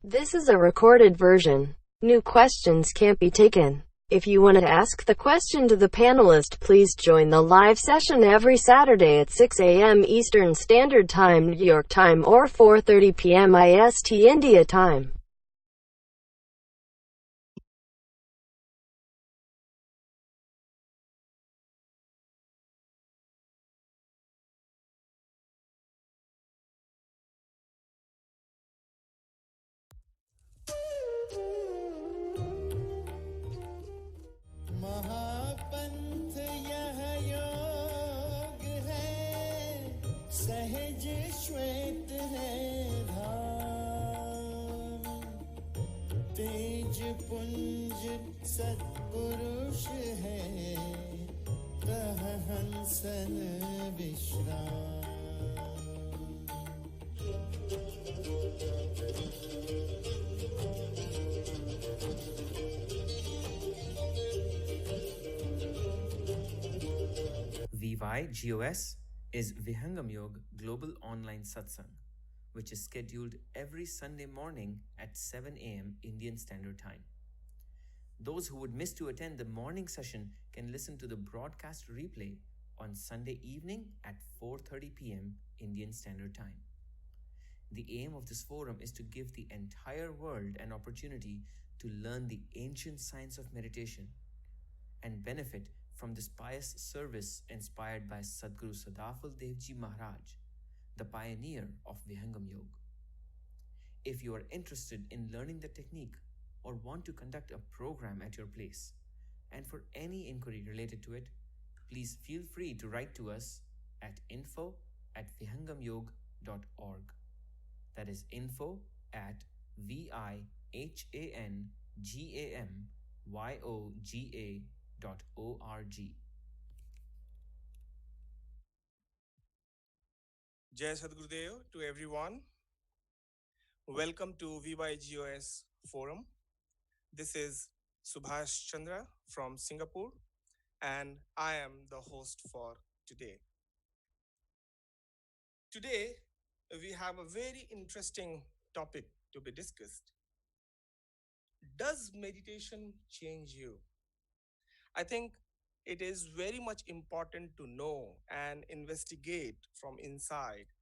This is a recorded version. New questions can't be taken. If you want to ask the question to the panelist, please join the live session every Saturday at 6 a.m. Eastern Standard Time, New York time, or 4:30 p.m. IST India time. महापंथ यह योग है, सहज श्वेत है धाम, तेज पुंज सत्पुरुष है, कह हंसन विश्राम। VYGOS is Vihangam Yoga Global Online Satsang, which is scheduled every Sunday morning at 7 a.m. Indian Standard Time. Those who would miss to attend the morning session can listen to the broadcast replay on Sunday evening at 4:30 p.m. Indian Standard Time. The aim of this forum is to give the entire world an opportunity to learn the ancient science of meditation and benefit from this pious service inspired by Sadguru Sadafal Devji Maharaj, the pioneer of Vihangam Yoga. If you are interested in learning the technique or want to conduct a program at your place, and for any inquiry related to it, please feel free to write to us at info@vihangamyog.org. That is info@vihangamyoga.org. Jai Sadgurudev to everyone. Welcome to VYGOS Forum. This is Subhash Chandra from Singapore, and I am the host for today. Today, we have a very interesting topic to be discussed. Does meditation change you? I think it is very much important to know and investigate from inside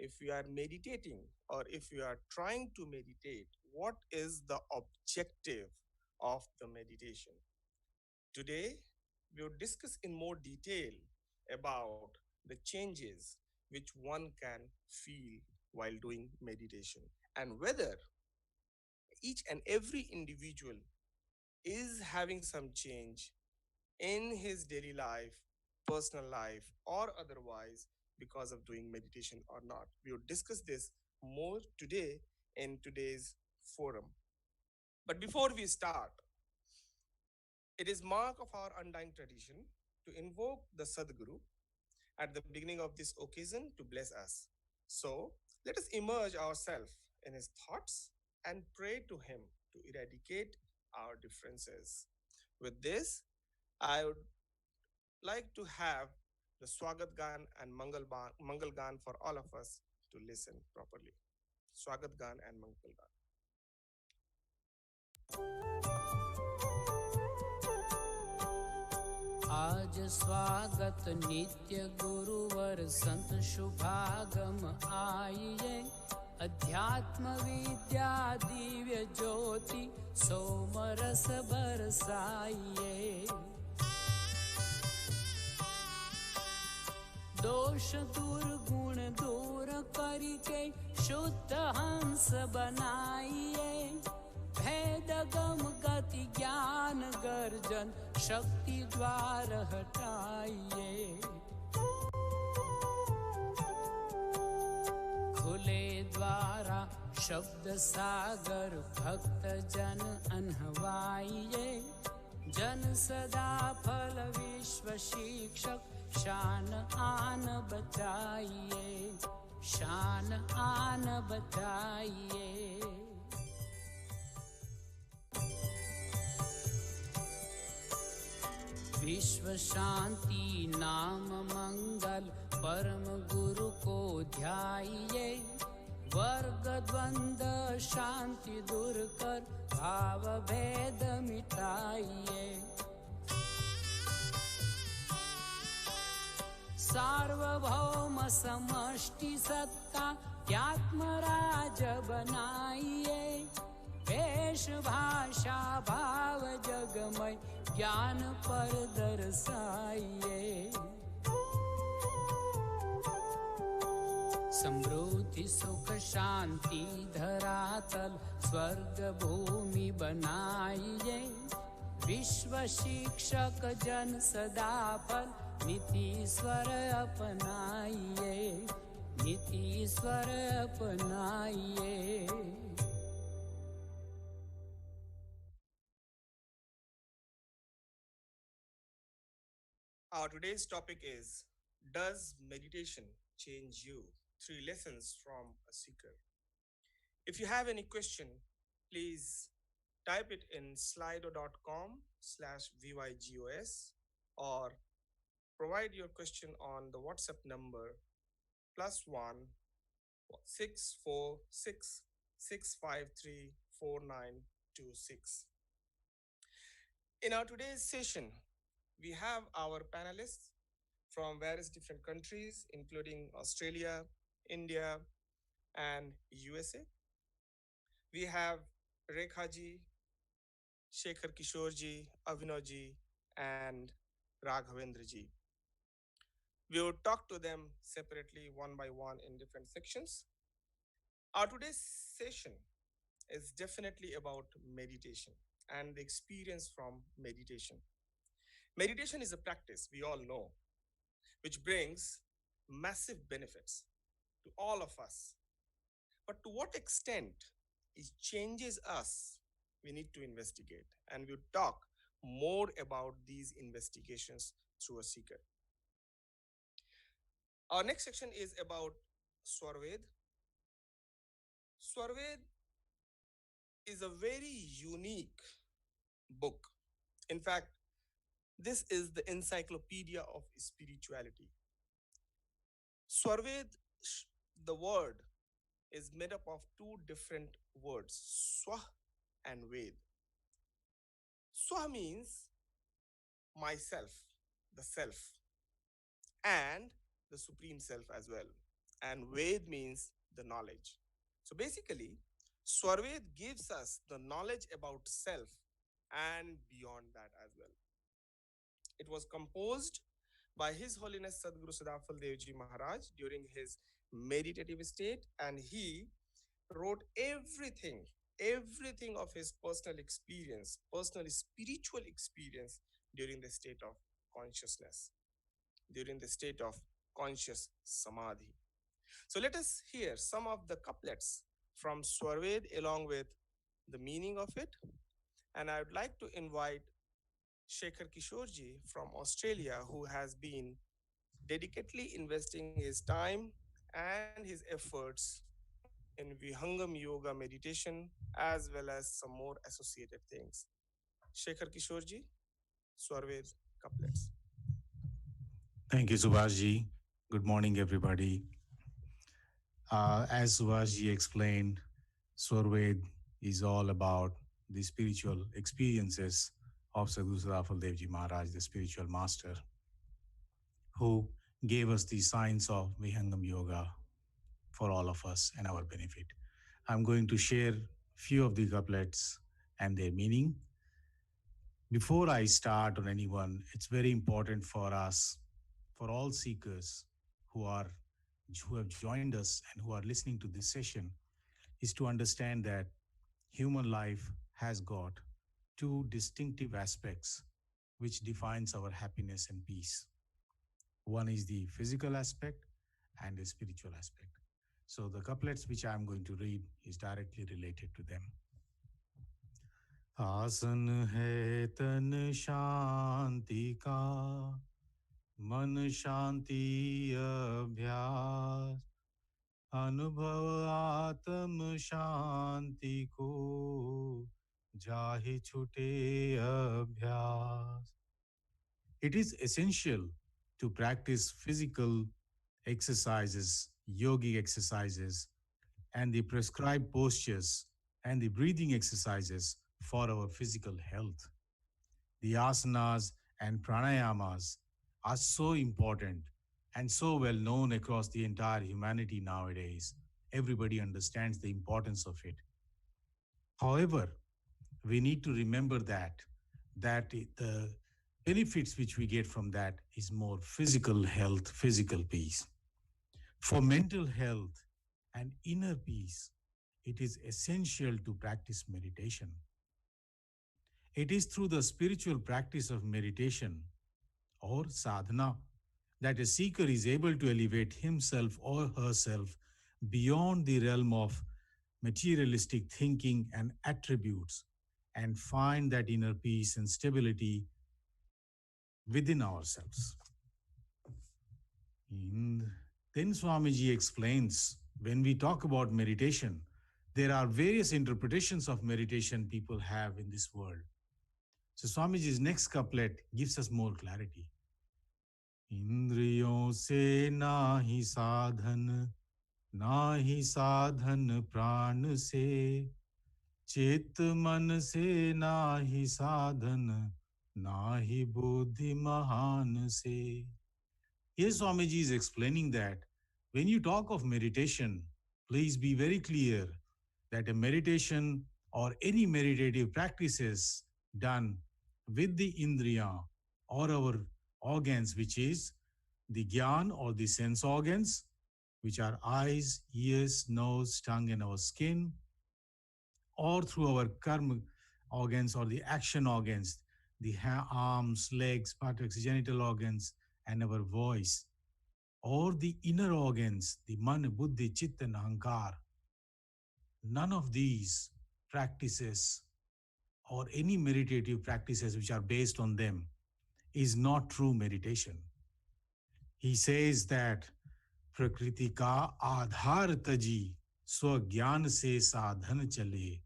if we are meditating or if we are trying to meditate, what is the objective of the meditation? Today, we will discuss in more detail about the changes which one can feel while doing meditation and whether each and every individual is having some change in his daily life, personal life, or otherwise because of doing meditation or not. We will discuss this more today in today's forum. But before we start, it is mark of our undying tradition to invoke the Sadguru at the beginning of this occasion to bless us. So let us immerse ourselves in his thoughts and pray to him to eradicate our differences. With this, I would like to have the Swagat Gan and Mangal Gan for all of us to listen properly. Swagat Gan and Mangal Gan. आज स्वागत नित्य गुरुवर संत शुभागम आइए, अध्यात्म विद्या दिव्य ज्योति सोमरस बरसाइए। दोष दूर गुण दूर करके शुद्ध हंस बनाइए, भेद गम गति ज्ञान गर्जन शक्ति द्वार हटाइए। खुले द्वारा शब्द सागर भक्त जन अनहवाइए, जन सदा फल विश्व शिक्षक शान आन बचाइए, शान आन बचाइए। विश्व शांति नाम मंगल परम गुरु को ध्याइए, वर्ग द्वंद शांति दूर कर भाव भेद मिटाइए। सार्वभौम समष्टि सत्ता आत्मराज बनाइए। वेश भाषा भाव जगमय ज्ञान पर दर्शाइए। समृद्धि सुख शांति धरातल स्वर्ग भूमि बनाइए। विश्व शिक्षक जन सदा फल नीति स्वर अपनाइए। नीति स्वर अपनाइए। Our today's topic is, does meditation change you? Three lessons from a seeker. If you have any question, please type it in slido.com/vygos or provide your question on the WhatsApp number +1 646 653 4926. In our today's session, we have our panelists from various different countries, including Australia, India, and USA. We have Rekhaji, Shekhar Kishorji, Abhinavji, and Raghavendraji. We will talk to them separately, one by one, in different sections. Our today's session is definitely about meditation and the experience from meditation. Meditation is a practice, we all know, which brings massive benefits to all of us. But to what extent it changes us, we need to investigate. And we'll talk more about these investigations through a seeker. Our next section is about Swarved. Swarved is a very unique book. In fact, this is the encyclopedia of spirituality. Swarved, the word, is made up of two different words, Swah and Ved. Swah means myself, the self, and the supreme self as well. And Ved means the knowledge. So basically, Swarved gives us the knowledge about self and beyond that as well. It was composed by His Holiness Sadguru Sadafal Devji Maharaj during his meditative state, and he wrote everything of his personal experience, personal spiritual experience during the state of consciousness, during the state of conscious samadhi. So let us hear some of the couplets from Swarved along with the meaning of it. And I would like to invite Shekhar Kishorji from Australia, who has been dedicatedly investing his time and his efforts in Vihangam Yoga meditation, as well as some more associated things. Shekhar Kishorji, Swarved couplets. Thank you, Subhashji. Good morning, everybody. As Subhashji explained, Swarved is all about the spiritual experiences of Sadhu Sadafal Devji Maharaj, the spiritual master, who gave us the science of Vihangam Yoga for all of us and our benefit. I'm going to share few of the couplets and their meaning. Before I start on anyone, it's very important for us, for all seekers who have joined us and who are listening to this session, is to understand that human life has got two distinctive aspects which defines our happiness and peace. One is the physical aspect and the spiritual aspect. So the couplets which I'm going to read is directly related to them. आसन है तन शांति का, मन शांति अभ्यास, अनुभव आत्म शांति को, जाहि छुटे अभ्यास. It is essential to practice physical exercises, yogic exercises, and the prescribed postures and the breathing exercises for our physical health. The asanas and pranayamas are so important and so well known across the entire humanity nowadays. Everybody understands the importance of it. However, we need to remember that the benefits which we get from that is more physical health, physical peace. For mental health and inner peace, it is essential to practice meditation. It is through the spiritual practice of meditation or sadhana that a seeker is able to elevate himself or herself beyond the realm of materialistic thinking and attributes and find that inner peace and stability within ourselves. In, then Swamiji explains when we talk about meditation, there are various interpretations of meditation people have in this world. So Swamiji's next couplet gives us more clarity. इंद्रियों से नाही साधन, नाही साधन प्राण से, चित मन से नाही साधन, नाही बुद्धि महान से. Here Swamiji is explaining that when you talk of meditation, please be very clear that a meditation or any meditative practices done with the indriya or our organs, which is the gyan or the sense organs, which are eyes, ears, nose, tongue, and our skin, or through our karma organs or the action organs, the arms, legs, buttocks, genital organs, and our voice, or the inner organs, the man, buddhi, chitta, and ahankar. None of these practices or any meditative practices which are based on them is not true meditation. He says that प्रकृति का आधार तजी स्वज्ञान से साधन चले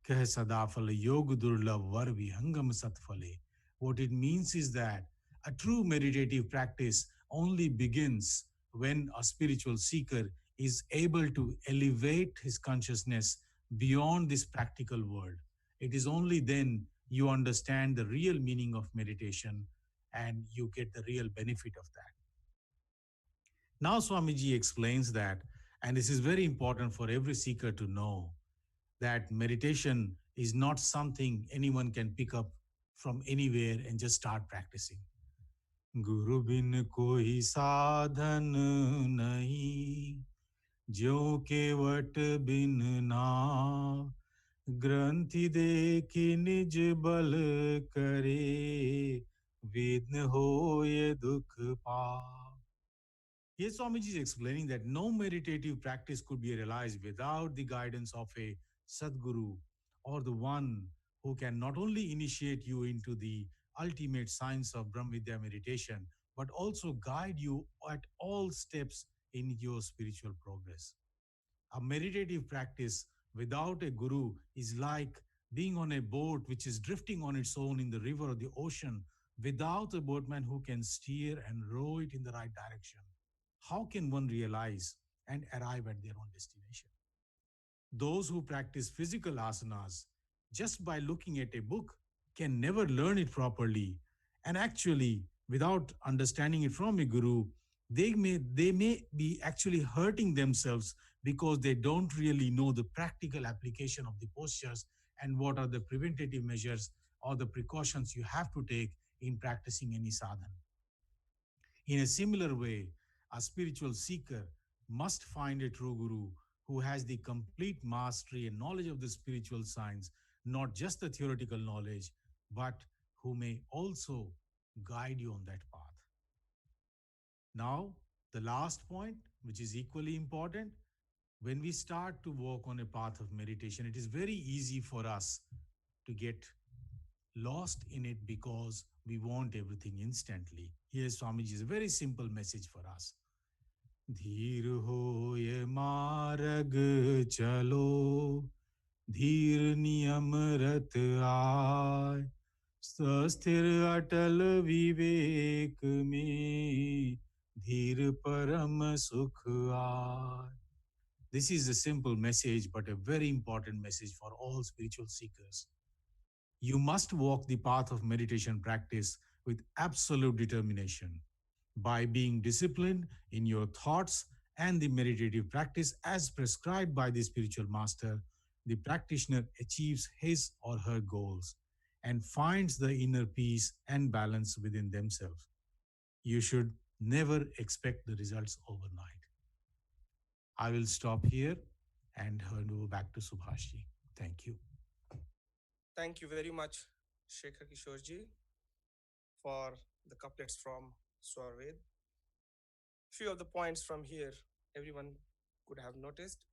कह सदाफल योग दुर्लभ वर विहंगम सतफले. What it means is that a true meditative practice only begins when a spiritual seeker is able to elevate his consciousness beyond this practical world. It is only then you understand the real meaning of meditation and you get the real benefit of that. Now, Swamiji explains that, and this is very important for every seeker to know, that meditation is not something anyone can pick up from anywhere and just start practicing. Guru bin koi sadhan nahi, jo kevat bin na, granthi dekhi nij bal kare, vidn hoye dukh pa. Here, Swamiji is explaining that no meditative practice could be realized without the guidance of a Sadguru or the one who can not only initiate you into the ultimate science of Brahmvidya meditation, but also guide you at all steps in your spiritual progress. A meditative practice without a guru is like being on a boat which is drifting on its own in the river or the ocean without a boatman who can steer and row it in the right direction. How can one realize and arrive at their own destination? Those who practice physical asanas just by looking at a book can never learn it properly. And actually, without understanding it from a guru, they may be actually hurting themselves because they don't really know the practical application of the postures and what are the preventative measures or the precautions you have to take in practicing any sadhana. In a similar way, a spiritual seeker must find a true guru who has the complete mastery and knowledge of the spiritual science, not just the theoretical knowledge, but who may also guide you on that path. Now, the last point, which is equally important, when we start to walk on a path of meditation, it is very easy for us to get lost in it because we want everything instantly. Here, Swamiji is a very simple message for us. धीर हो ये मार्ग चलो, धीर नियम रत आय, स्थिर अटल विवेक में, धीर परम सुख आय. This is a simple message, but a very important message for all spiritual seekers. You must walk the path of meditation practice with absolute determination. By being disciplined in your thoughts and the meditative practice as prescribed by the spiritual master, the practitioner achieves his or her goals and finds the inner peace and balance within themselves. You should never expect the results overnight. I will stop here and hand over back to Subhashji. Thank you. Thank you very much, Shekhar Kishorji, for the couplets from Swarved. Few of the points from here everyone could have noticed.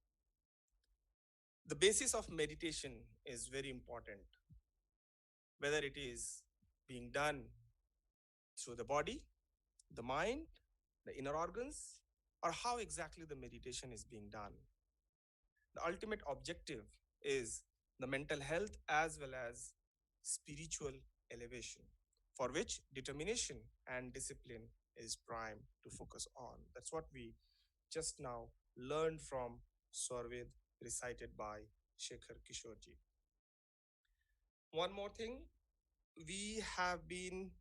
The basis of meditation is very important, whether it is being done through the body, the mind, the inner organs, or how exactly the meditation is being done. The ultimate objective is the mental health as well as spiritual elevation, for which determination and discipline is prime to focus on. That's what we just now learned from Swarved, recited by Shekhar Kishorji. One more thing, we have been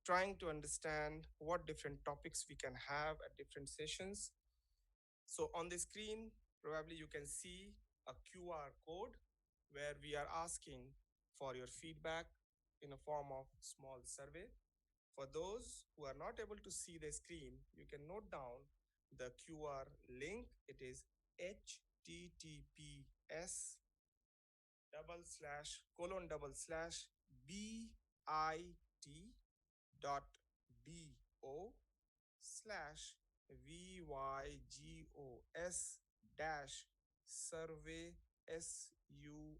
trying to understand what different topics we can have at different sessions. So on the screen, probably you can see a QR code where we are asking for your feedback in a form of small survey. For those who are not able to see the screen, you can note down the QR link. It is https double slash colon double slash bit dot bo slash VYGOS dash survey SURVEY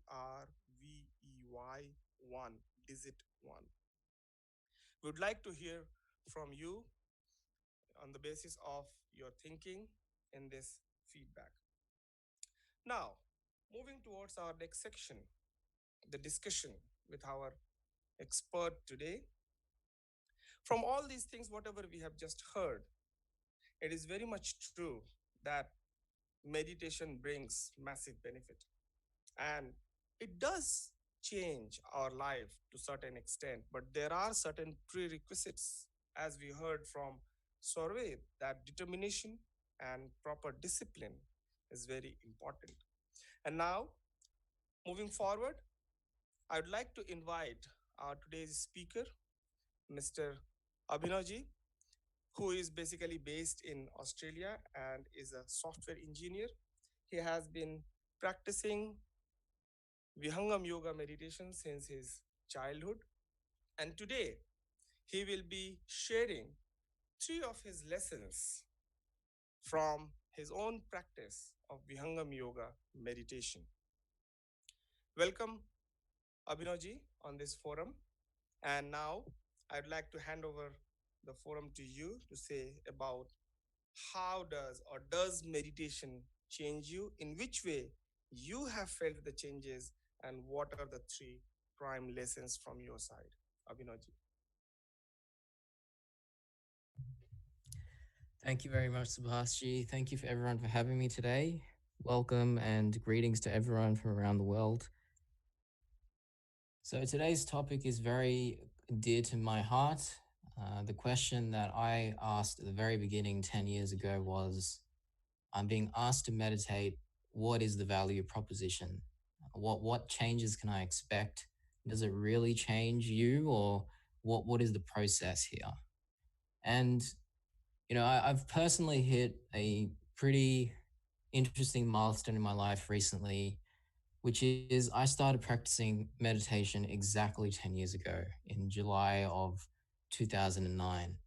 1. We would like to hear from you on the basis of your thinking in this feedback. Now, moving towards our next section, the discussion with our expert today. From all these things, whatever we have just heard, it is very much true that meditation brings massive benefit, and it does change our life to certain extent, but there are certain prerequisites, as we heard from Sorve, that determination and proper discipline is very important. And now, moving forward, I would like to invite our today's speaker, Mr. Abhinavji, who is basically based in Australia and is a software engineer. He has been practicing Vihangam yoga meditation since his childhood. And today, he will be sharing 3 of his lessons from his own practice of Vihangam yoga meditation. Welcome, Abhinavji, on this forum. And now I'd like to hand over the forum to you to say about how does meditation change you, in which way you have felt the changes, and what are the 3 prime lessons from your side, Abhinavji. Thank you very much, Subhashji. Thank you for everyone for having me today. Welcome and greetings to everyone from around the world. So today's topic is very dear to my heart. The question that I asked at the very beginning 10 years ago was, I'm being asked to meditate. What is the value proposition? What changes can I expect? Does it really change you, or what is the process here? And I've personally hit a pretty interesting milestone in my life recently, which is I started practicing meditation exactly 10 years ago in July of 2009.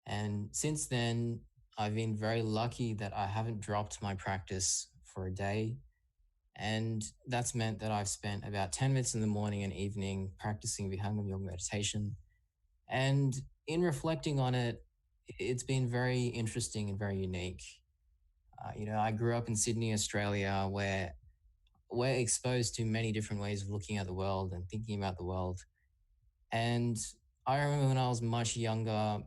And since then, I've been very lucky that I haven't dropped my practice for a day. And that's meant that I've spent about 10 minutes in the morning and evening practicing Vihangam Yoga meditation. And in reflecting on it, it's been very interesting and very unique. I grew up in Sydney, Australia, where we're exposed to many different ways of looking at the world and thinking about the world. And I remember when I was much younger,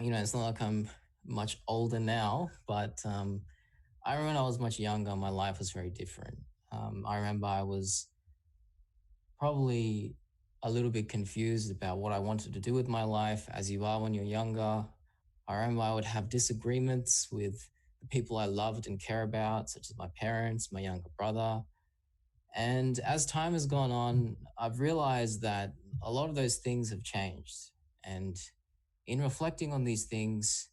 it's not like I'm much older now, but I remember when I was much younger, my life was very different. I remember I was probably a little bit confused about what I wanted to do with my life, as you are when you're younger. I remember I would have disagreements with the people I loved and care about, such as my parents, my younger brother. And as time has gone on, I've realized that a lot of those things have changed. And in reflecting on these things,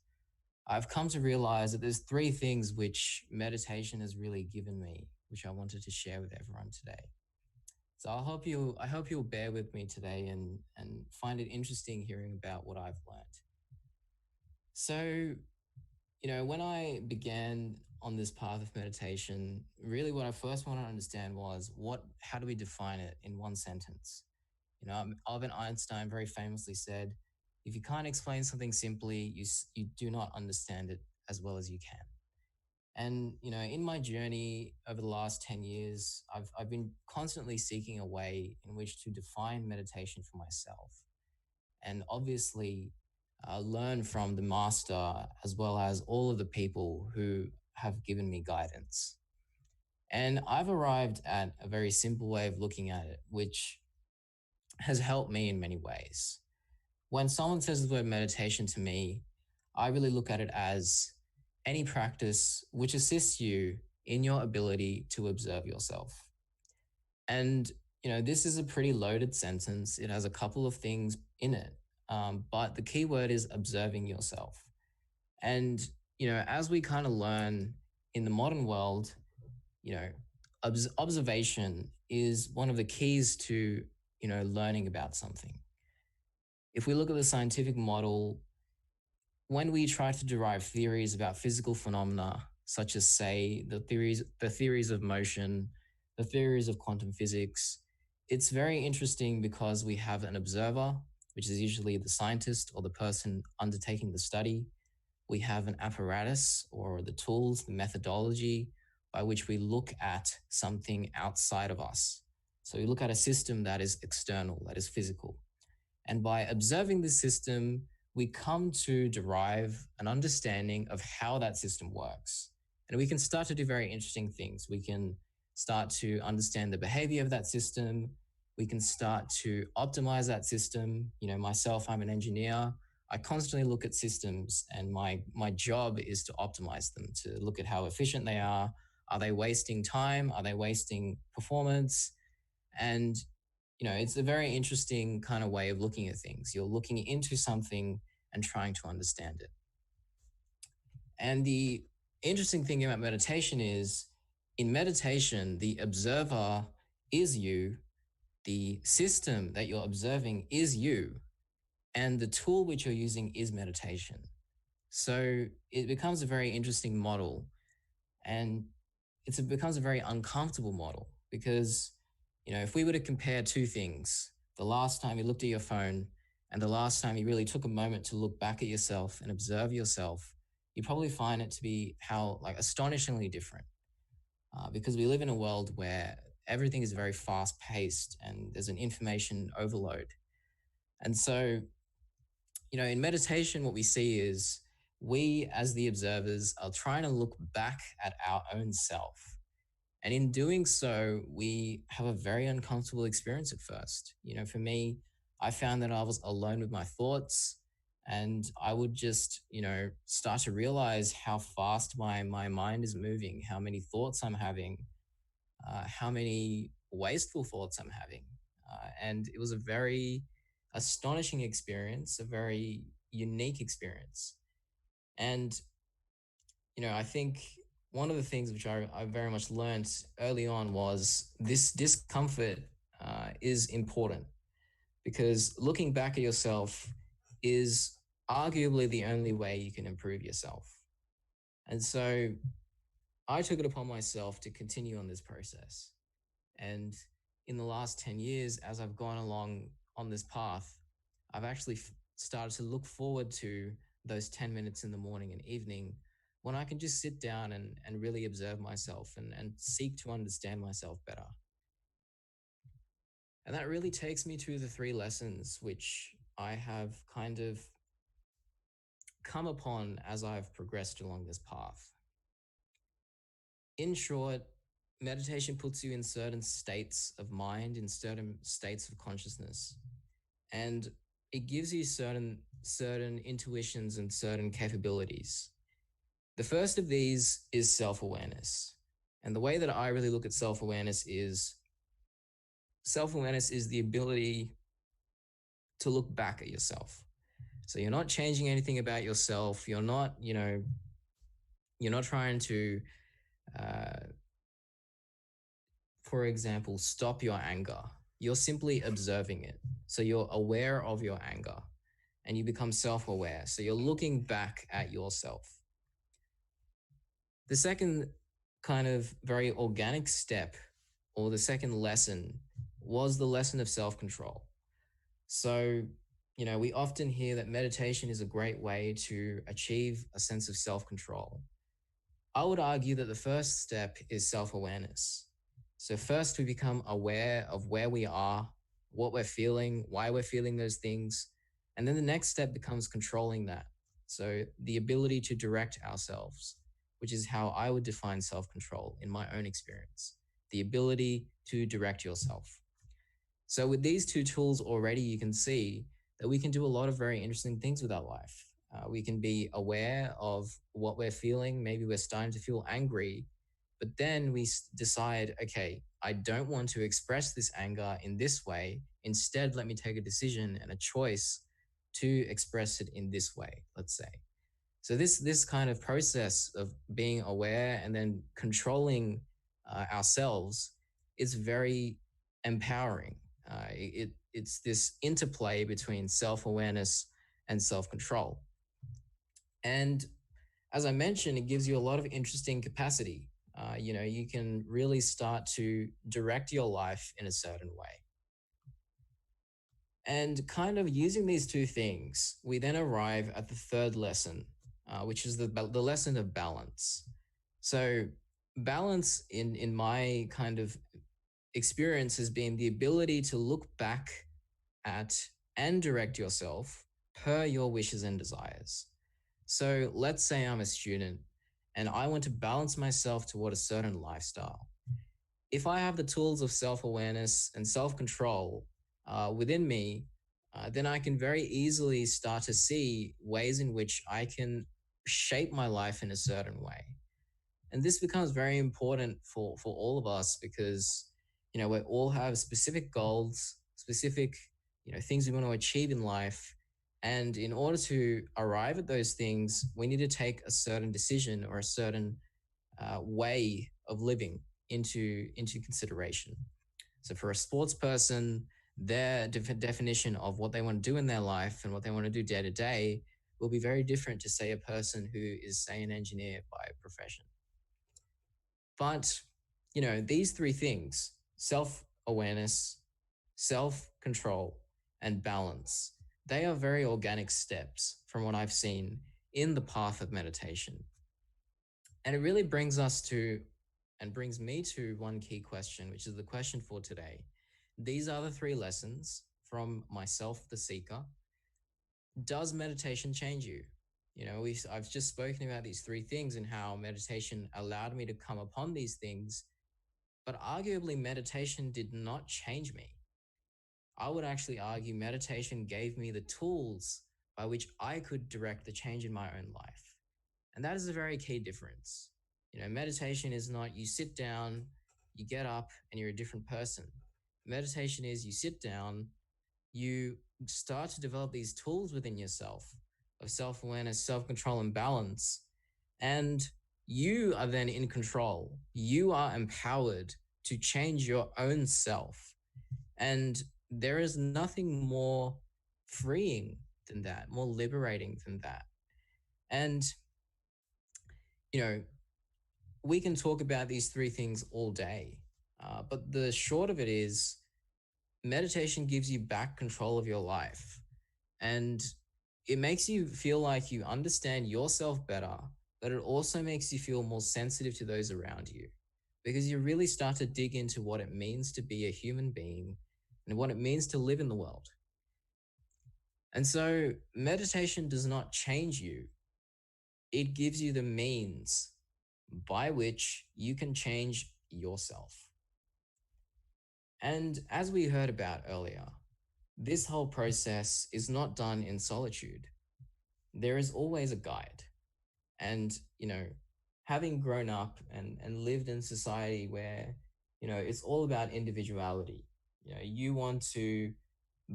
I've come to realize that there's three things which meditation has really given me, which I wanted to share with everyone today. So I hope you'll bear with me today and find it interesting hearing about what I've learned. So, when I began on this path of meditation, really what I first wanted to understand was how do we define it in one sentence? Albert Einstein very famously said, if you can't explain something simply, you do not understand it as well as you can. And, in my journey over the last 10 years, I've been constantly seeking a way in which to define meditation for myself. And obviously, learn from the master as well as all of the people who have given me guidance. And I've arrived at a very simple way of looking at it, which has helped me in many ways. When someone says the word meditation to me, I really look at it as any practice which assists you in your ability to observe yourself. And, this is a pretty loaded sentence. It has a couple of things in it. But the key word is observing yourself. And, as we kind of learn in the modern world, observation is one of the keys to, learning about something. If we look at the scientific model, when we try to derive theories about physical phenomena, such as, say, the theories of motion, the theories of quantum physics, it's very interesting because we have an observer, which is usually the scientist or the person undertaking the study. We have an apparatus or the tools, the methodology by which we look at something outside of us. So we look at a system that is external, that is physical. And by observing the system, we come to derive an understanding of how that system works. And we can start to do very interesting things. We can start to understand the behavior of that system. We can start to optimize that system. Myself, I'm an engineer. I constantly look at systems, and my job is to optimize them, to look at how efficient they are. Are they wasting time? Are they wasting performance? And it's a very interesting kind of way of looking at things. You're looking into something and trying to understand it. And the interesting thing about meditation is, in meditation, the observer is you, the system that you're observing is you, and the tool which you're using is meditation. So it becomes a very interesting model, and it becomes a very uncomfortable model because, if we were to compare two things, the last time you looked at your phone and the last time you really took a moment to look back at yourself and observe yourself, you probably find it to be astonishingly different. Because we live in a world where everything is very fast paced and there's an information overload. And so, in meditation, what we see is we, as the observers, are trying to look back at our own self. And in doing so, we have a very uncomfortable experience at first. For me, I found that I was alone with my thoughts, and I would just, start to realize how fast my mind is moving, how many thoughts I'm having, how many wasteful thoughts I'm having. And it was a very astonishing experience, a very unique experience. And, I think one of the things which I very much learned early on was this discomfort is important, because looking back at yourself is arguably the only way you can improve yourself. And so I took it upon myself to continue on this process. And in the last 10 years, as I've gone along on this path, I've actually started to look forward to those 10 minutes in the morning and evening when I can just sit down and really observe myself and seek to understand myself better. And that really takes me to the three lessons which I have kind of come upon as I've progressed along this path. In short, meditation puts you in certain states of mind, in certain states of consciousness, and it gives you certain intuitions and certain capabilities. The first of these is self-awareness. And the way that I really look at self-awareness is the ability to look back at yourself. So you're not changing anything about yourself. You're not, you're not trying to, uh, for example, stop your anger. You're simply observing it. So you're aware of your anger and you become self-aware. So you're looking back at yourself. The second kind of very organic step, or the second lesson, was the lesson of self-control. So, we often hear that meditation is a great way to achieve a sense of self-control. I would argue that the first step is self-awareness. So first we become aware of where we are, what we're feeling, why we're feeling those things. And then the next step becomes controlling that. So the ability to direct ourselves, which is how I would define self-control in my own experience. The ability to direct yourself. So with these two tools already, you can see that we can do a lot of very interesting things with our life. We can be aware of what we're feeling. Maybe we're starting to feel angry, but then we decide, okay, I don't want to express this anger in this way. Instead, let me take a decision and a choice to express it in this way, let's say. So this kind of process of being aware and then controlling ourselves is very empowering. It's this interplay between self-awareness and self-control. And as I mentioned, it gives you a lot of interesting capacity. You can really start to direct your life in a certain way. And kind of using these two things, we then arrive at the third lesson, which is the lesson of balance. So balance in my kind of experience has been the ability to look back at and direct yourself per your wishes and desires. So let's say I'm a student and I want to balance myself toward a certain lifestyle. If I have the tools of self-awareness and self-control within me, then I can very easily start to see ways in which I can shape my life in a certain way. And this becomes very important for all of us because, we all have specific goals, specific, things we want to achieve in life. And in order to arrive at those things, we need to take a certain decision or a certain way of living into consideration. So for a sports person, their definition of what they want to do in their life and what they want to do day to day will be very different to, say, a person who is, say, an engineer by profession. But, these three things, self-awareness, self-control, and balance, they are very organic steps from what I've seen in the path of meditation. And it really brings me to one key question, which is the question for today. These are the three lessons from myself, the seeker. Does meditation change you? I've just spoken about these three things and how meditation allowed me to come upon these things, but arguably meditation did not change me. I would actually argue meditation gave me the tools by which I could direct the change in my own life. And that is a very key difference. Meditation is not you sit down, you get up, and you're a different person. Meditation is you sit down, you start to develop these tools within yourself of self-awareness, self-control, and balance. And you are then in control. You are empowered to change your own self. And there is nothing more freeing than that, more liberating than that. And, we can talk about these three things all day. But the short of it is meditation gives you back control of your life. And it makes you feel like you understand yourself better, but it also makes you feel more sensitive to those around you because you really start to dig into what it means to be a human being and what it means to live in the world. And so meditation does not change you. It gives you the means by which you can change yourself. And as we heard about earlier, this whole process is not done in solitude. There is always a guide. And, having grown up and lived in society where, it's all about individuality, you want to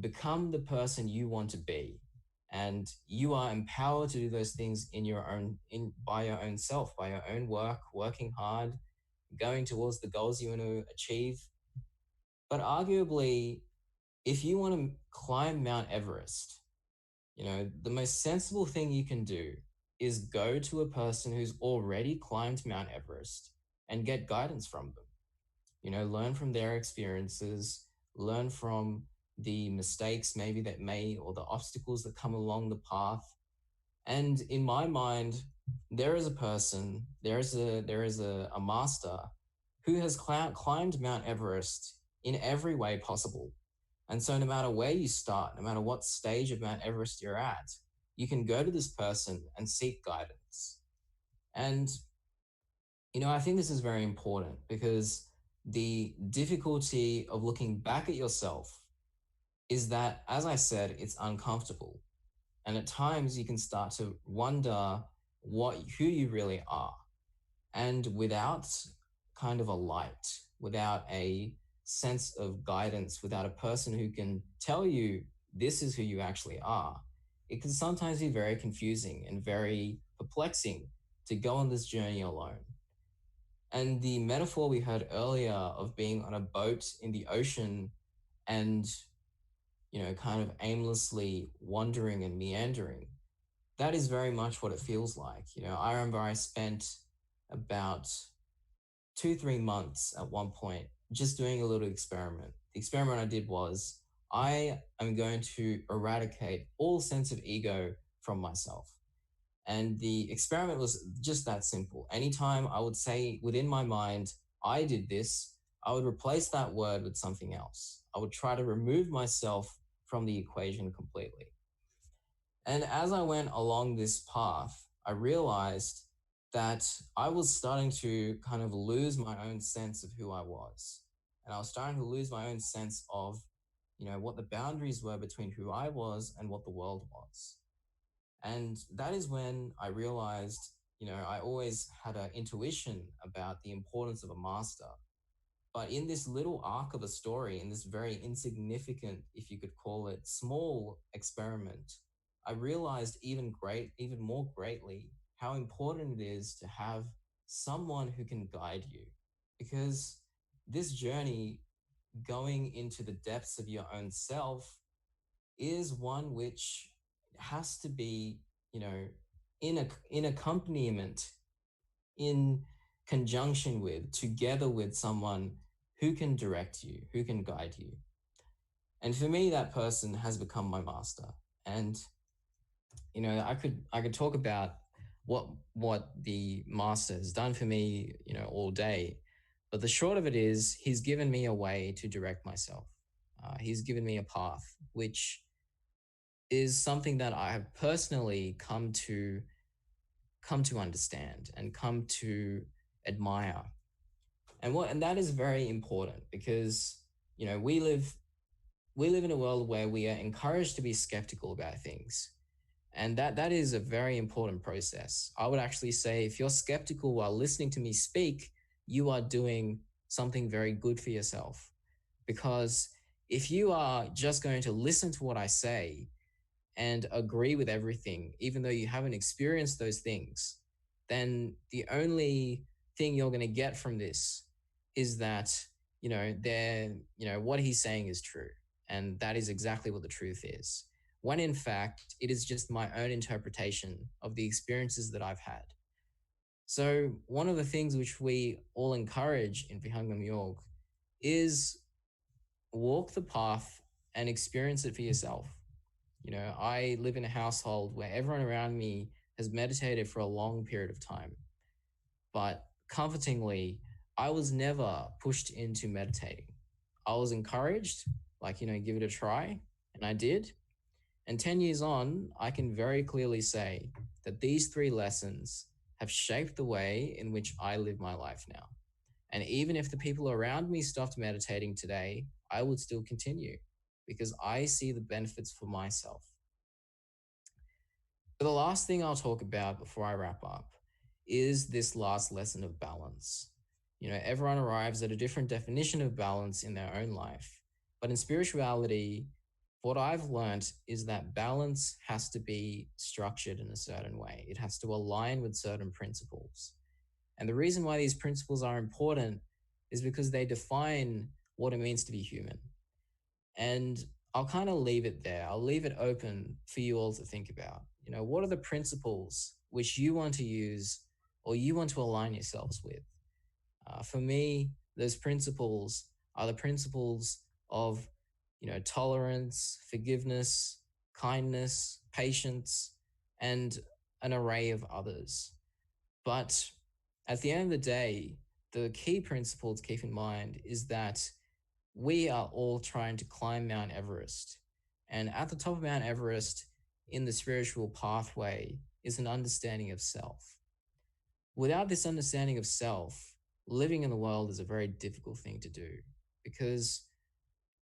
become the person you want to be. And you are empowered to do those things by your own self, by your own work, working hard, going towards the goals you want to achieve. But arguably, if you want to climb Mount Everest, the most sensible thing you can do is go to a person who's already climbed Mount Everest and get guidance from them. Learn from their experiences, learn from the mistakes maybe that may, or the obstacles that come along the path. And in my mind, there is a person, there is a master who has climbed Mount Everest in every way possible. And so no matter where you start, no matter what stage of Mount Everest you're at, you can go to this person and seek guidance. And, I think this is very important because the difficulty of looking back at yourself is that, as I said, it's uncomfortable. And at times you can start to wonder who you really are. And without kind of a light, without a sense of guidance, without a person who can tell you this is who you actually are, it can sometimes be very confusing and very perplexing to go on this journey alone. And the metaphor we heard earlier of being on a boat in the ocean and, kind of aimlessly wandering and meandering, that is very much what it feels like. I remember I spent about 2-3 months at one point just doing a little experiment. The experiment I did was I am going to eradicate all sense of ego from myself. And the experiment was just that simple. Anytime I would say within my mind, I did this, I would replace that word with something else. I would try to remove myself from the equation completely. And as I went along this path, I realized that I was starting to kind of lose my own sense of who I was. And I was starting to lose my own sense of, what the boundaries were between who I was and what the world was. And that is when I realized, I always had an intuition about the importance of a master. But in this little arc of a story, in this very insignificant, if you could call it, small experiment, I realized even more greatly how important it is to have someone who can guide you. Because this journey, going into the depths of your own self, is one which has to be, in accompaniment, in conjunction with, together with someone who can direct you, who can guide you. And for me, that person has become my master. And, I could talk about what the master has done for me, all day. But the short of it is he's given me a way to direct myself. He's given me a path, which is something that I have personally come to understand and come to admire. And that is very important because, we live in a world where we are encouraged to be skeptical about things. And that is a very important process. I would actually say if you're skeptical while listening to me speak, you are doing something very good for yourself. Because if you are just going to listen to what I say and agree with everything, even though you haven't experienced those things, then the only thing you're going to get from this is that, what he's saying is true. And that is exactly what the truth is. When in fact, it is just my own interpretation of the experiences that I've had. So one of the things which we all encourage in Vihangam Yoga is walk the path and experience it for yourself. I live in a household where everyone around me has meditated for a long period of time. But comfortingly, I was never pushed into meditating. I was encouraged, give it a try, and I did. And 10 years on, I can very clearly say that these 3 lessons have shaped the way in which I live my life now. And even if the people around me stopped meditating today, I would still continue because I see the benefits for myself. But the last thing I'll talk about before I wrap up is this last lesson of balance. You know, everyone arrives at a different definition of balance in their own life. But in spirituality, what I've learned is that balance has to be structured in a certain way. It has to align with certain principles. And the reason why these principles are important is because they define what it means to be human. And I'll kind of leave it there. I'll leave it open for you all to think about. You know, what are the principles which you want to use or you want to align yourselves with? For me, those principles are the principles of, you know, tolerance, forgiveness, kindness, patience, and an array of others. But at the end of the day, the key principle to keep in mind is that we are all trying to climb Mount Everest. And at the top of Mount Everest, in the spiritual pathway, is an understanding of self. Without this understanding of self, living in the world is a very difficult thing to do because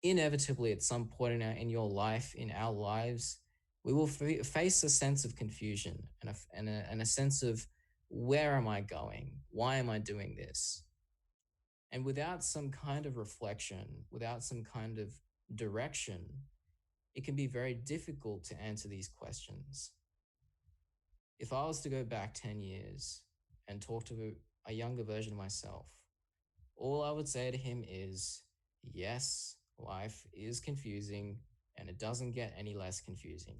inevitably, at some point in your life, in our lives, we will face a sense of confusion and a sense of where am I going? Why am I doing this? And without some kind of reflection, without some kind of direction, it can be very difficult to answer these questions. If I was to go back 10 years and talk to a younger version of myself, all I would say to him is, yes, life is confusing and it doesn't get any less confusing.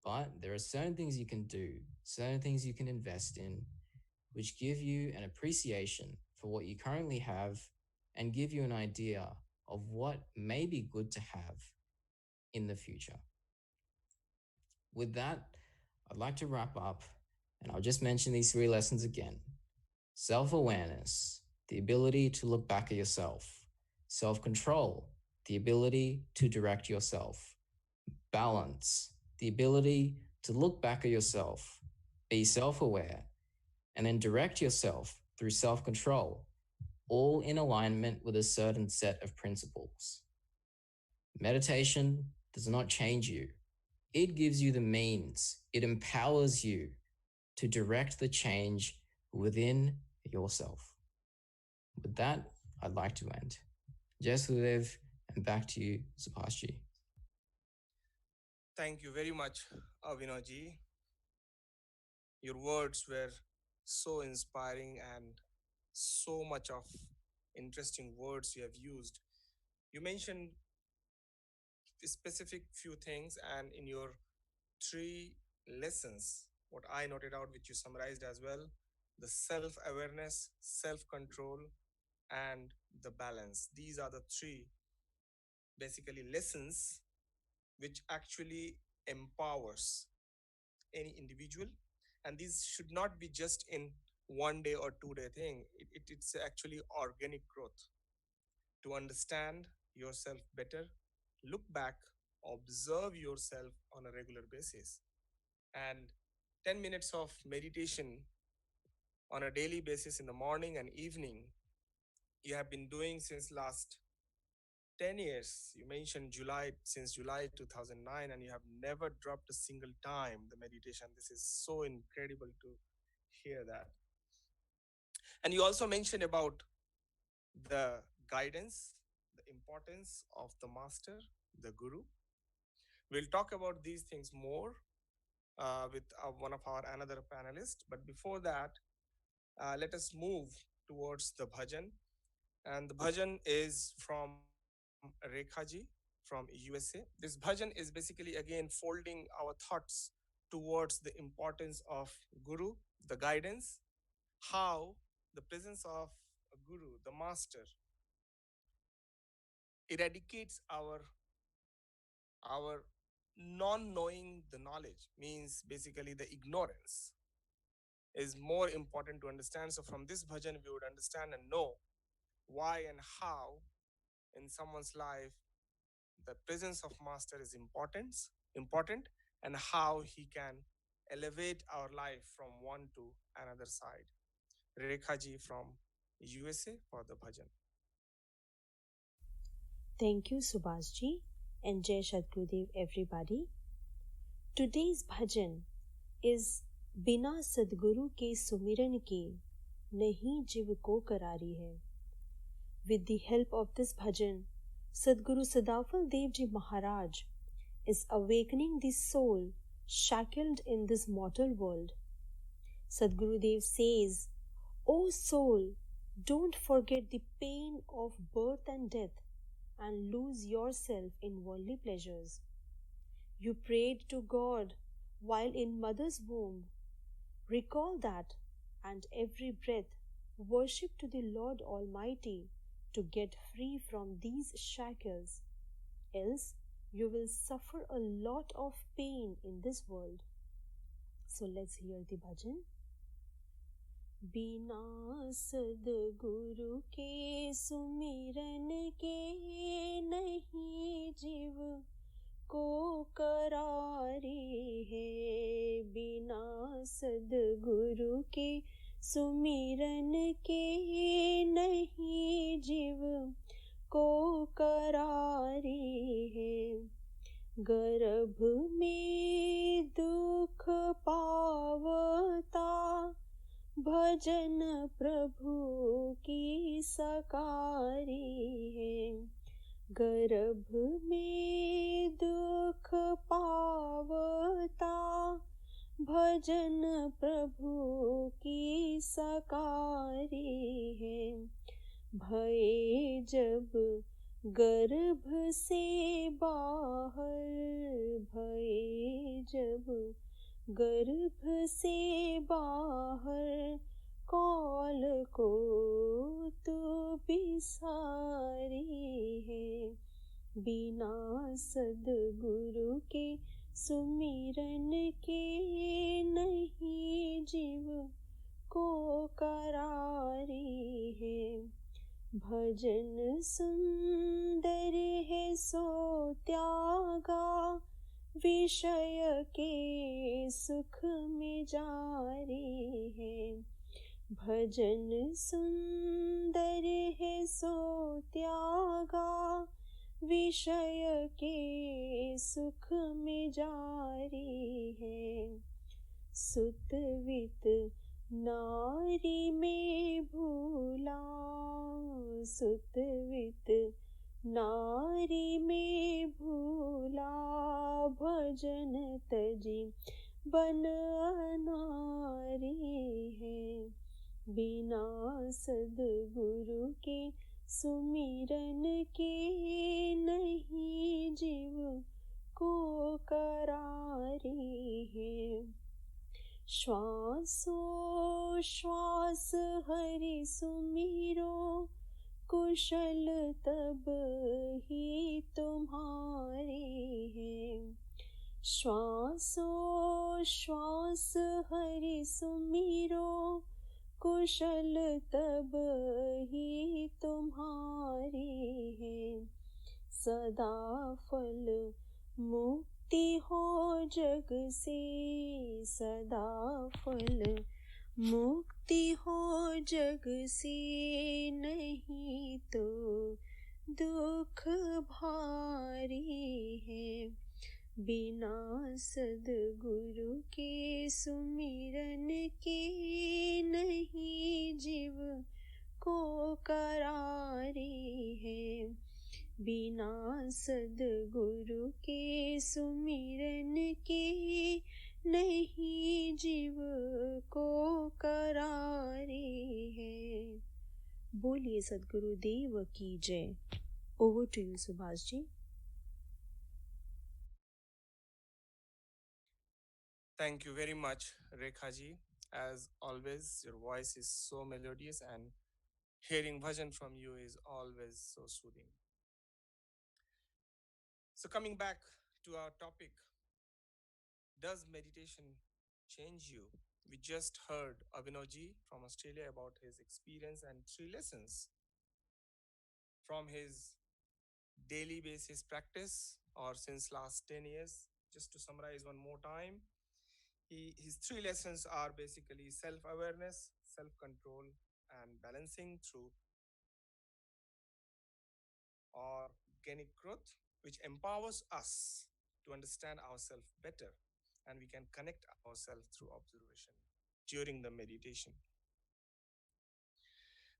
But there are certain things you can do, certain things you can invest in, which give you an appreciation for what you currently have and give you an idea of what may be good to have in the future. With that, I'd like to wrap up, and I'll just mention these three lessons again. Self-awareness, the ability to look back at yourself. Self-control, the ability to direct yourself. Balance, the ability to look back at yourself, be self-aware, and then direct yourself through self-control, all in alignment with a certain set of principles. Meditation does not change you. It gives you the means, it empowers you to direct the change within yourself. With that, I'd like to end. Jai Sudev, and back to you, Subhashji. Thank you very much, Abhinavji. Your words were so inspiring and so much of interesting words you have used. You mentioned specific few things, and in your three lessons, what I noted out, which you summarized as well, the self awareness, self control, and the balance. These are the three basically lessons which actually empowers any individual, and these should not be just in 1 day or 2 day thing. It's actually organic growth to understand yourself better, look back, observe yourself on a regular basis, and 10 minutes of meditation on a daily basis in the morning and evening you have been doing since last 10 years. You mentioned July, since July 2009, and you have never dropped a single time the meditation. This is so incredible to hear that. And you also mentioned about the guidance, the importance of the master, the guru. We'll talk about these things more with one of our another panelists. But before that, let us move towards the bhajan. And the bhajan is from Rekha ji from USA. This bhajan is basically again folding our thoughts towards the importance of guru, the guidance, how the presence of a guru, the master, eradicates our non-knowing the knowledge, means basically the ignorance is more important to understand. So from this bhajan we would understand and know why and how in someone's life the presence of master is important, and how he can elevate our life from one to another side. Rekha ji from USA for the bhajan. Thank you, Subhasji, and Jai Sadgurudev, everybody. Today's bhajan is बिना सदगुरु के सुमिरन के नहीं जीव को करारी है. With the help of this bhajan, Sadguru Sadafal Dev Ji Maharaj is awakening the soul shackled in this mortal world. Sadguru Dev says, O soul, don't forget the pain of birth and death and lose yourself in worldly pleasures. You prayed to God while in mother's womb. Recall that, and every breath worship to the Lord Almighty to get free from these shackles. Else, you will suffer a lot of pain in this world. So let's hear the bhajan. बिना सदगुरु के सुमिरन के नहीं जीव को करारी है. बिना सदगुरु के सुमिरन के नहीं जीव को करारी है. गर्भ में दुख पावता भजन प्रभु की सकारी है. गर्भ में दुख पावता भजन प्रभु की सकारी है. भय जब गर्भ से बाहर, भय जब गर्भ से बाहर कौल को तू बिसारी है. बिना सदगुरु के सुमिरन के नहीं जीव को करारी है. भजन सुंदर है सो त्यागा विषय के सुख में जारी है. भजन सुंदर है सो त्यागा विषय के सुख में जारी है. सुतवित नारी में भूला, सुतवित नारी में भूला भजन तजी बन अनारी है. बिना सदगुरु के सुमिरन के नहीं जीव को करारी है. श्वासो श्वास हरि सुमिरो कुशल तब ही तुम्हारी है. श्वासो श्वास हरि सुमिरो कुशल तब ही तुम्हारी है. सदा फल मुक्ति हो जग से, सदा फल मुक्ति हो जग से नहीं तो दुख भारी है. बिना सदगुरु के सुमिरन के नहीं जीव को करारी है. बिना सदगुरु के सुमिरन के नहीं जीव को करारी है. बोलिए सदगुरु देव की जय. Over to you Subhash ji. Thank you very much, Rekha ji. As always, your voice is so melodious, and hearing bhajan from you is always so soothing. So, coming back to our topic, does meditation change you? We just heard Abhinav ji from Australia about his experience and 3 lessons from his daily basis practice or since last 10 years. Just to summarize one more time, His three lessons are basically self awareness, self control, and balancing through organic growth, which empowers us to understand ourselves better and we can connect ourselves through observation during the meditation.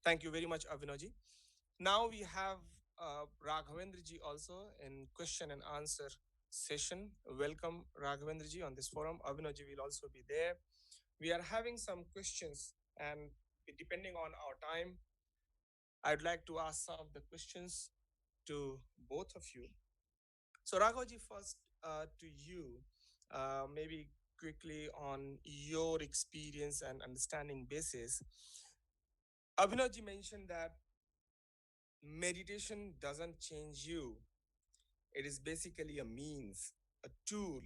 Thank you very much, Abhinavji. Now we have Raghavendraji also in question and answer session. Welcome, Raghavendraji, on this forum. Abhinavji will also be there. We are having some questions, and depending on our time, I'd like to ask some of the questions to both of you. So, Raghaji, first to you, maybe quickly on your experience and understanding basis. Abhinavji mentioned that meditation doesn't change you, it is basically a means, a tool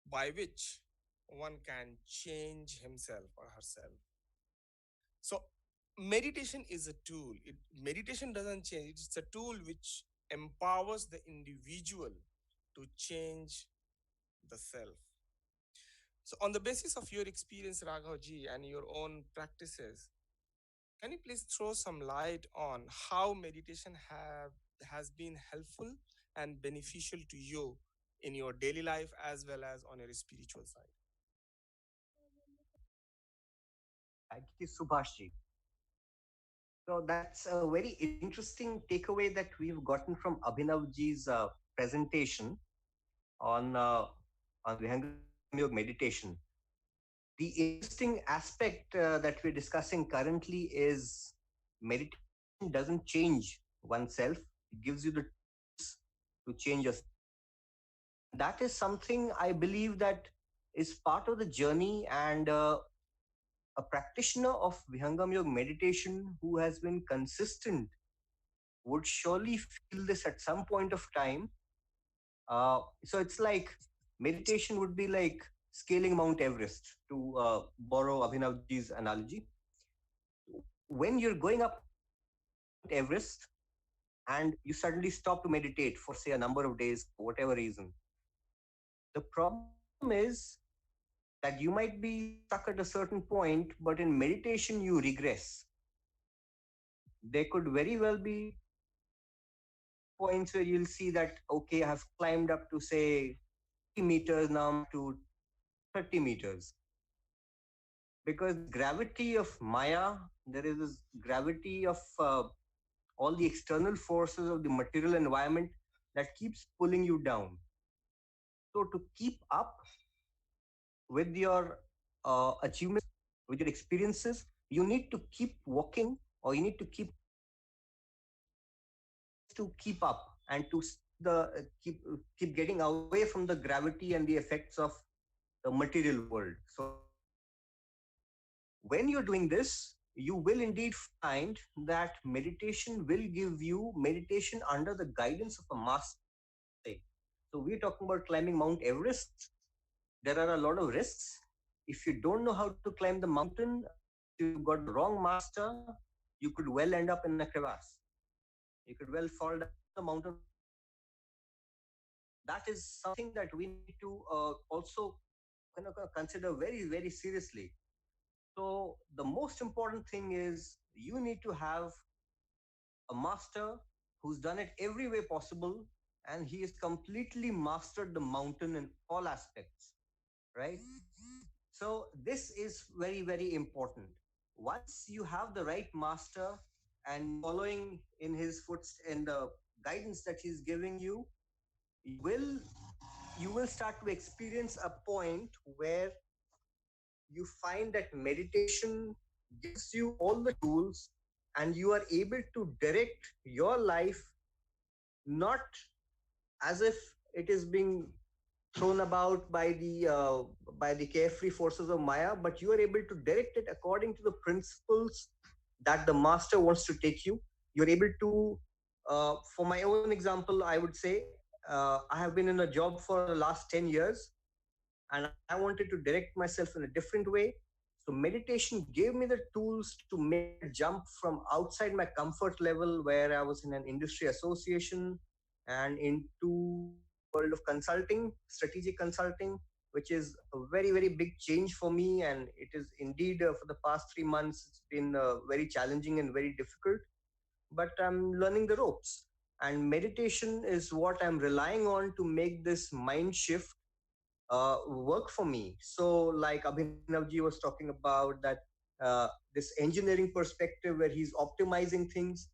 by which one can change himself or herself. So, meditation is a tool. Meditation doesn't change, it's a tool which empowers the individual to change the self. So, on the basis of your experience, Raghavji, and your own practices, can you please throw some light on how meditation has been helpful and beneficial to you in your daily life as well as on your spiritual side? Thank you, Subhashji. So that's a very interesting takeaway that we've gotten from Abhinavji's presentation on Vihangam Yoga meditation. The interesting aspect that we're discussing currently is meditation doesn't change oneself; it gives you the tools to change yourself. And that is something I believe that is part of the journey, and a practitioner of Vihangam Yoga meditation who has been consistent would surely feel this at some point of time. So it's like meditation would be like scaling Mount Everest, to borrow Abhinavji's analogy. When you're going up Mount Everest and you suddenly stop to meditate for, say, a number of days, for whatever reason, the problem is that you might be stuck at a certain point, but in meditation, you regress. There could very well be points where you'll see that, okay, I have climbed up to, say, 50 meters, now I'm to 30 meters. Because this gravity of Maya, there is this gravity of all the external forces of the material environment that keeps pulling you down. So to keep up with your achievements, with your experiences, you need to keep walking, or you need to keep to keep up and to keep getting away from the gravity and the effects of the material world. So when you're doing this, you will indeed find that meditation will give you meditation under the guidance of a master. So we're talking about climbing Mount Everest. There are a lot of risks. If you don't know how to climb the mountain, if you've got the wrong master, you could well end up in a crevasse. You could well fall down the mountain from the top. That is something that we need to also consider very, very seriously. So the most important thing is you need to have a master who's done it every way possible, and he has completely mastered the mountain in all aspects, right? So this is very, very important. Once you have the right master and you're following in his footsteps and the guidance that he's giving you, you will you will start to experience a point where you find that meditation gives you all the tools and you are able to direct your life, not as if it is being thrown about by the carefree forces of Maya, but you are able to direct it according to the principles that the master wants to take you. You're able to, for my own example, I would say, I have been in a job for the last 10 years, and I wanted to direct myself in a different way. So meditation gave me the tools to make that jump from outside my comfort level, where I was in an industry association, and into the world of consulting, strategic consulting, which is a very, very big change for me. And it is indeed, for the past 3 months, it's been very challenging and very difficult, but I'm learning the ropes. And meditation is what I'm relying on to make this mind shift work for me. So, like Abhinavji was talking about, that this engineering perspective where he's optimizing things.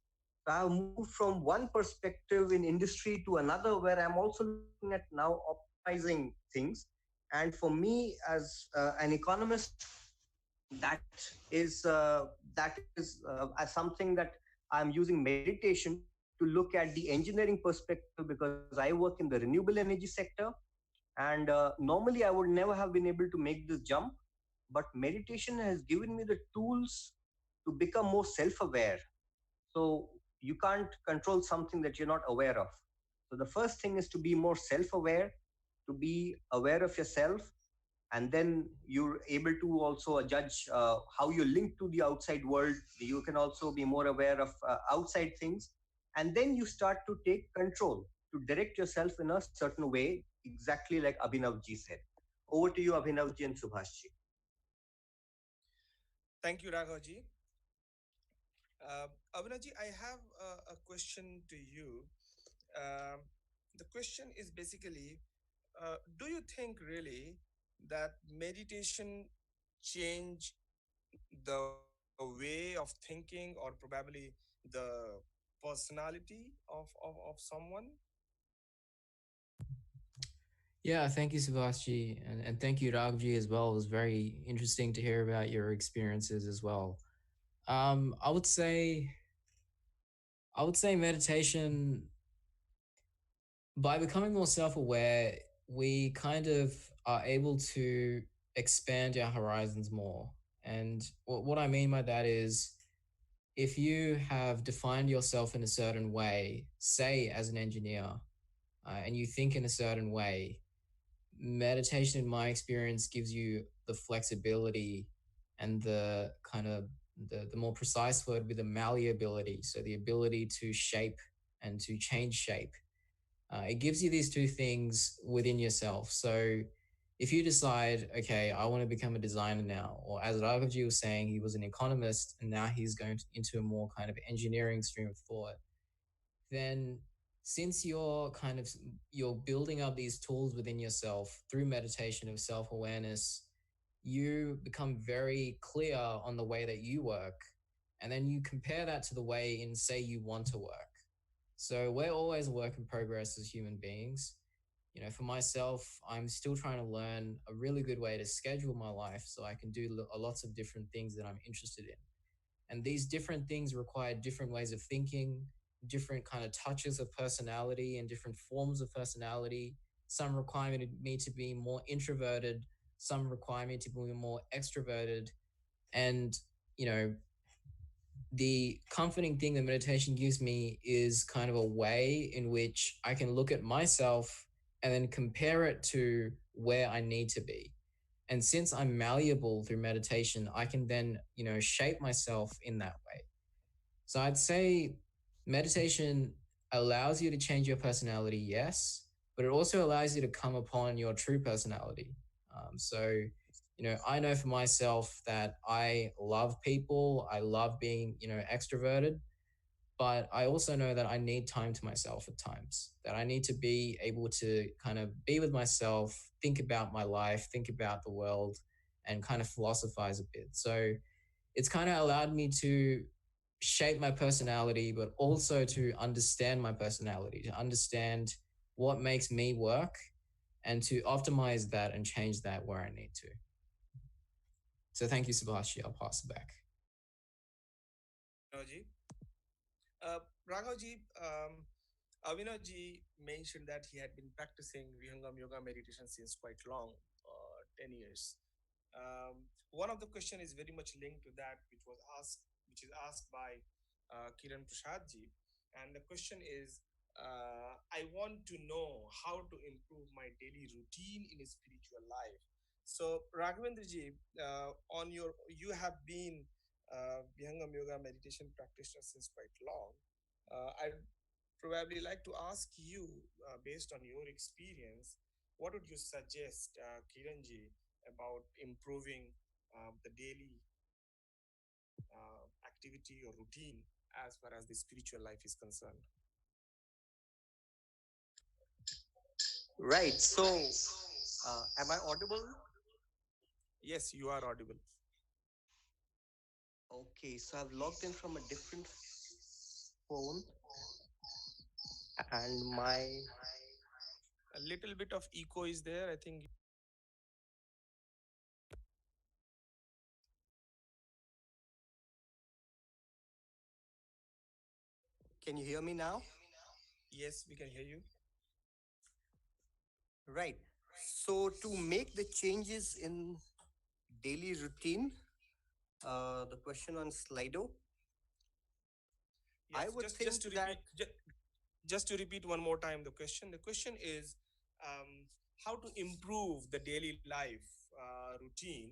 So I've moved from one perspective in industry to another where I'm also looking at now optimizing things. And for me, as an economist, that is something that I'm using meditation to look at the engineering perspective, because I work in the renewable energy sector. And normally I would never have been able to make this jump, but meditation has given me the tools to become more self-aware. So you can't control something that you're not aware of. So the first thing is to be more self-aware, to be aware of yourself, and then you're able to also judge how you link to the outside world. You can also be more aware of outside things, and then you start to take control to direct yourself in a certain way, exactly like Abhinavji said. Over to you, Abhinavji and Subhashji. Thank you, Raghavji. Avinaji, I have a question to you. Um, the question is basically, do you think really that meditation change the way of thinking, or probably the personality of someone? Yeah, thank you, Subhashji, and thank you, Raghavji, as well. It was very interesting to hear about your experiences as well. Um, I would say, I would say meditation, by becoming more self-aware, we kind of are able to expand our horizons more. And what I mean by that is, if you have defined yourself in a certain way, say as an engineer, and you think in a certain way, meditation, in my experience, gives you the flexibility and the kind of the more precise word with the malleability. So the ability to shape and to change shape. It gives you these two things within yourself. So if you decide, okay, I want to become a designer now, or as Raghavji was saying, he was an economist and now he's going into a more kind of engineering stream of thought, then since you're building up these tools within yourself through meditation of self-awareness, you become very clear on the way that you work, and then you compare that to the way in say you want to work. So we're always a work in progress as human beings. For myself, I'm still trying to learn a really good way to schedule my life so I can do lots of different things that I'm interested in. And these different things require different ways of thinking, different kind of touches of personality and different forms of personality. Some require me to be more introverted, some require me to be more extroverted. And, you know, the comforting thing that meditation gives me is kind of a way in which I can look at myself and then compare it to where I need to be. And since I'm malleable through meditation, I can then, shape myself in that way. So I'd say meditation allows you to change your personality, yes, but it also allows you to come upon your true personality. I know for myself that I love people, I love being, extroverted, but I also know that I need time to myself at times, that I need to be able to kind of be with myself, think about my life, think about the world, and kind of philosophize a bit. So it's kind of allowed me to shape my personality, but also to understand my personality, to understand what makes me work, and to optimize that and change that where I need to. So thank you, Subhashi. I'll pass it back. Avinaji. Raghavji, Avinaji mentioned that he had been practicing Vihangam yoga meditation since quite long, 10 years. One of the question is very much linked to that, which is asked by Kiran Prasadji. And the question is, I want to know how to improve my daily routine in a spiritual life. So, Raghavendraji, you have been Vihangam yoga meditation practitioner since quite long. I'd probably like to ask you, based on your experience, what would you suggest, Kiranji, about improving the daily activity or routine as far as the spiritual life is concerned? Right. So, am I audible? Yes, you are audible. Okay, so I've logged in from a different phone, and my A little bit of echo is there, I think. can you hear me now? Yes, we can hear you. Right. So, to make the changes in daily routine, the question on Slido, I Yes, would just think to that repeat, just to repeat one more time the question. The question is how to improve the daily life routine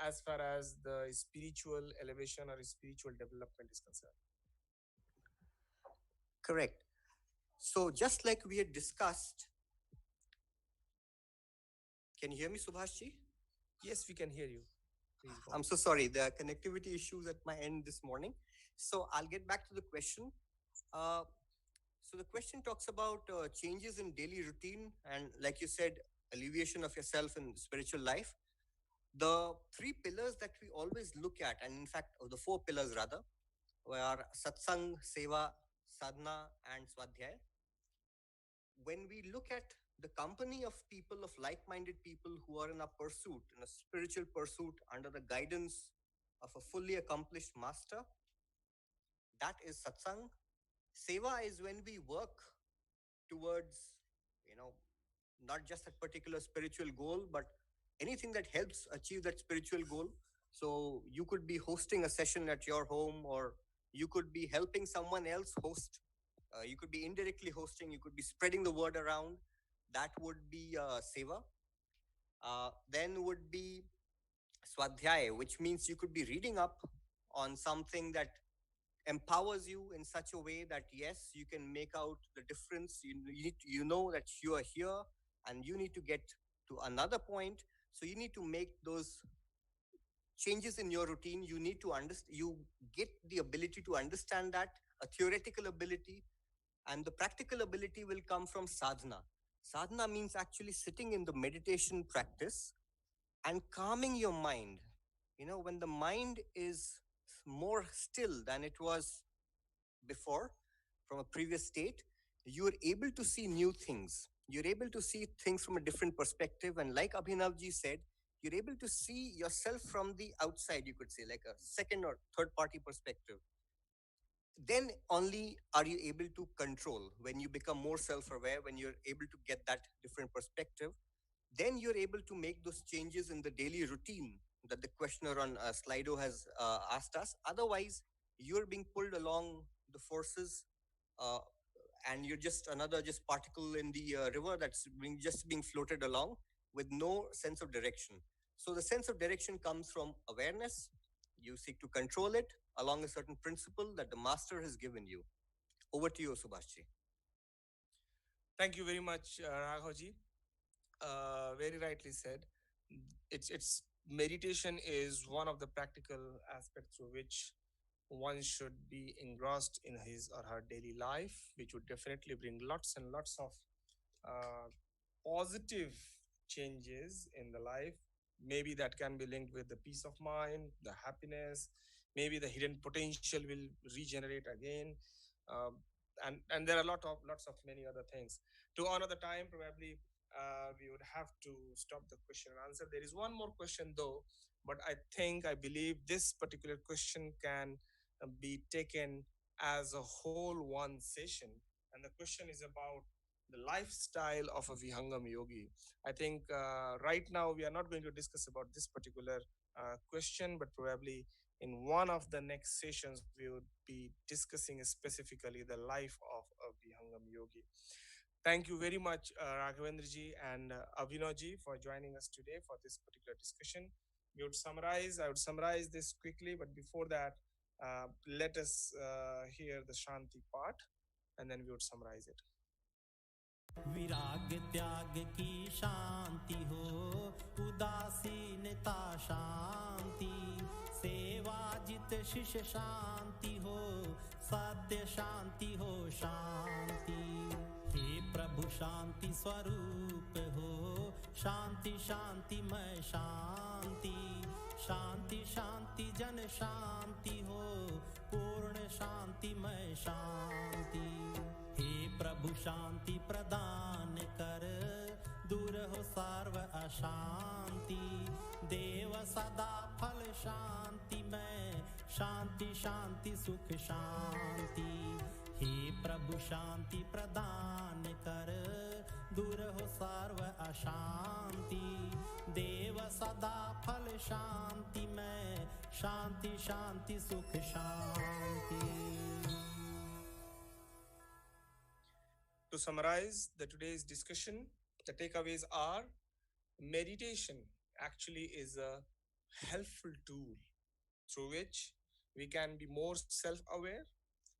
as far as the spiritual elevation or spiritual development is concerned. correct. So, just like we had discussed, can you hear me, Subhashji? Yes, we can hear you. Please go on. I'm so sorry, there are connectivity issues at my end this morning. So, I'll get back to the question. Uh, so, the question talks about changes in daily routine and, like you said, alleviation of yourself in spiritual life. The three pillars that we always look at, and in fact, the four pillars rather, were satsang, seva, sadhana, and swadhyaya. When we look at the company of people, of like minded people who are in a pursuit, in a spiritual pursuit under the guidance of a fully accomplished master, that is satsang. Seva is when we work towards, you know, not just a particular spiritual goal, but anything that helps achieve that spiritual goal. So you could be hosting a session at your home, or you could be helping someone else host. You could be indirectly hosting. You could be spreading the word around. That would be seva. Then would be swadhyaya, which means you could be reading up on something that empowers you in such a way that yes, you can make out the difference. You know that you are here and you need to get to another point. So you need to make those changes in your routine. You need to understand. You get the ability to understand that, a theoretical ability, and the practical ability will come from sadhana. Sadhana means actually sitting in the meditation practice and calming your mind. When the mind is more still than it was before, from a previous state, you're able to see new things. You're able to see things from a different perspective. And like Abhinavji said, you're able to see yourself from the outside, you could say, like a second or third party perspective. Then only are you able to control. When you become more self aware, when you're able to get that different perspective, then you're able to make those changes in the daily routine that the questioner on Slido has asked us. Otherwise, you're being pulled along the forces, uh, and you're just another just particle in the river that's being floated along with no sense of direction. So the sense of direction comes from awareness. You seek to control it along a certain principle that the master has given you. Over to you, Subhashji. Thank you very much, Raghavji. Very rightly said. It's meditation is one of the practical aspects through which one should be engrossed in his or her daily life, which would definitely bring lots and lots of uh, positive changes in the life. Maybe that can be linked with the peace of mind, the happiness. Maybe the hidden potential will regenerate again, um, and there are lots of many other things. To honor the time, probably we would have to stop the question and answer. There is one more question though, but I believe this particular question can be taken as a whole one session. And the question is about the lifestyle of a Vihangam yogi. I think right now we are not going to discuss about this particular question, but probably in one of the next sessions we would be discussing specifically the life of a Vihangam yogi. Thank you very much, Raghavendraji and Abhinavji, for joining us today for this particular discussion. I would summarize this quickly, but before that, let us hear the Shanti part and then we would summarize it. विराग त्याग की शांति हो, उदासीनता शांति, सेवा जित शिष्य शांति हो, सत्य शांति हो शांति। हे प्रभु शांति स्वरूप हो, शांति शांतिमय शांति, शांति शांति जन शांति हो, पूर्ण शांतिमय शांति। हे प्रभु शांति प्रदान कर, दूर हो सर्व अशांति, देव सदा फल शांति में, शांति शांति सुख शांति। हे प्रभु शांति प्रदान कर, दूर हो सर्व अशांति, देव सदा फल शांति में, शांति शांति सुख शांति। To summarize the today's discussion, the takeaways are: meditation actually is a helpful tool through which we can be more self-aware,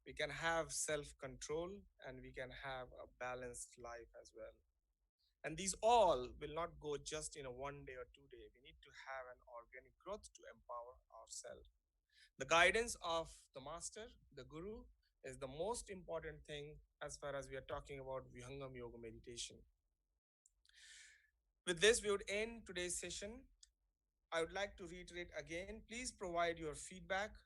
we can have self-control, and we can have a balanced life as well. And these all will not go just in a 1 day or 2 day. We need to have an organic growth to empower ourselves. The guidance of the master, the guru, is the most important thing as far as we are talking about Vihangam Yoga meditation. With this, we would end today's session. I would like to reiterate again, please provide your feedback.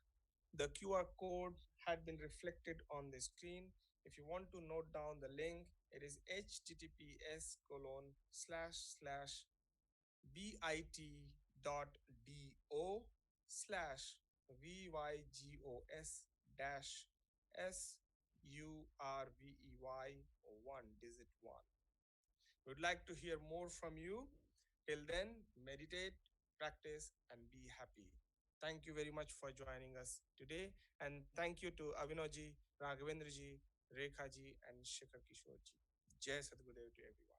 The QR code had been reflected on the screen. If you want to note down the link, it is https://bit.do/vygos dash survey1 digit 1. We would like to hear more from you. Till then, meditate, practice, and be happy. Thank you very much for joining us today. And thank you to Avinaji, Raghavendra ji, Rekha ji, and Shikhar Kishore ji. Jai Sadgurudev to everyone.